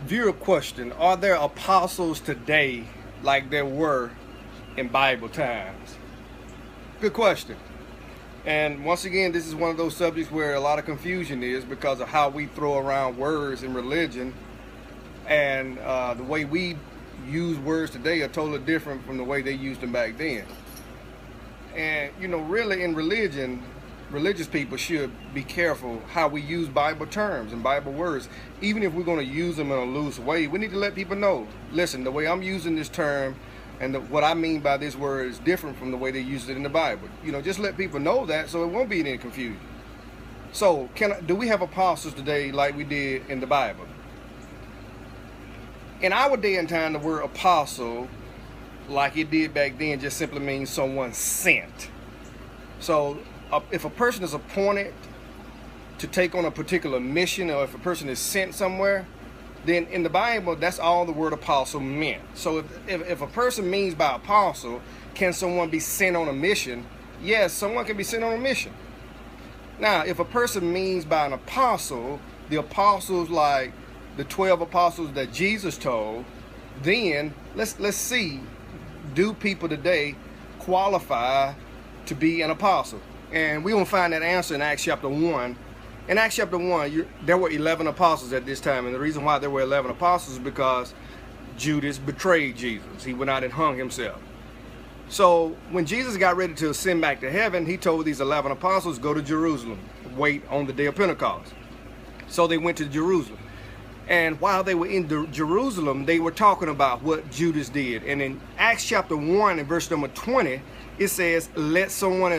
Viewer question: are there apostles today like there were in Bible times? Good question. And once again, this is one of those subjects where a lot of confusion is because of how we throw around words in religion, and the way we use words today are totally different from the way they used them back then. And really in religion, religious people should be careful how we use Bible terms and Bible words. Even if we're going to use them in a loose way, we need to let people know, listen, the way I'm using this term and what I mean by this word is different from the way they use it in the Bible. Just let people know that so it won't be any confusion. So do we have apostles today like we did in the Bible? In our day and time, the word apostle, like it did back then, just simply means someone sent. So if a person is appointed to take on a particular mission, or if a person is sent somewhere, then in the Bible, that's all the word apostle meant. So if a person means by apostle, can someone be sent on a mission? Yes, someone can be sent on a mission. Now, if a person means by an apostle, the apostles like the 12 apostles that Jesus told, then let's see, do people today qualify to be an apostle? And we're going to find that answer in Acts chapter 1. In Acts chapter 1, there were 11 apostles at this time. And the reason why there were 11 apostles is because Judas betrayed Jesus. He went out and hung himself. So when Jesus got ready to ascend back to heaven, he told these 11 apostles, go to Jerusalem, wait on the day of Pentecost. So they went to Jerusalem. And while they were in Jerusalem, they were talking about what Judas did. And in Acts chapter 1 and verse number 20, it says, let someone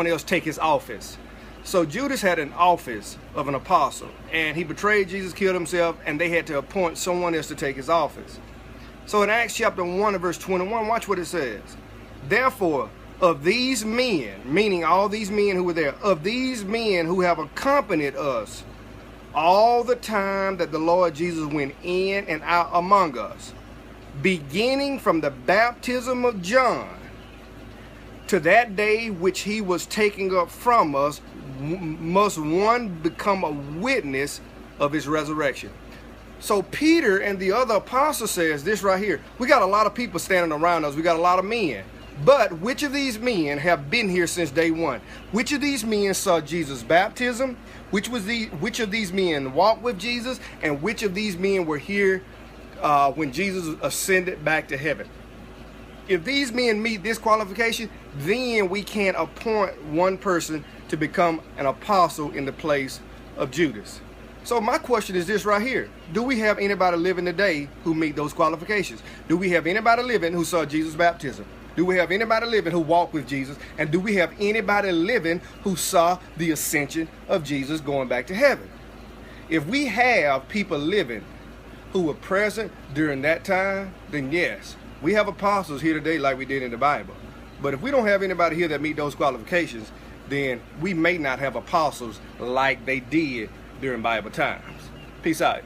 else take his office. So Judas had an office of an apostle, and he betrayed Jesus, killed himself, and they had to appoint someone else to take his office. So in Acts chapter 1 and verse 21, watch what it says. Therefore, of these men, meaning all these men who were there, of these men who have accompanied us all the time that the Lord Jesus went in and out among us, beginning from the baptism of John to that day which he was taken up from us, must one become a witness of his resurrection. So Peter and the other apostle says this right here. We got a lot of people standing around us. We got a lot of men. But which of these men have been here since day one? Which of these men saw Jesus' baptism? Which of these men walked with Jesus? And which of these men were here when Jesus ascended back to heaven? If these men meet this qualification, then we can appoint one person to become an apostle in the place of Judas. So my question is this right here. Do we have anybody living today who meet those qualifications? Do we have anybody living who saw Jesus' baptism? Do we have anybody living who walked with Jesus? And do we have anybody living who saw the ascension of Jesus going back to heaven? If we have people living who were present during that time, then yes, we have apostles here today like we did in the Bible. But if we don't have anybody here that meet those qualifications, then we may not have apostles like they did during Bible times. Peace out.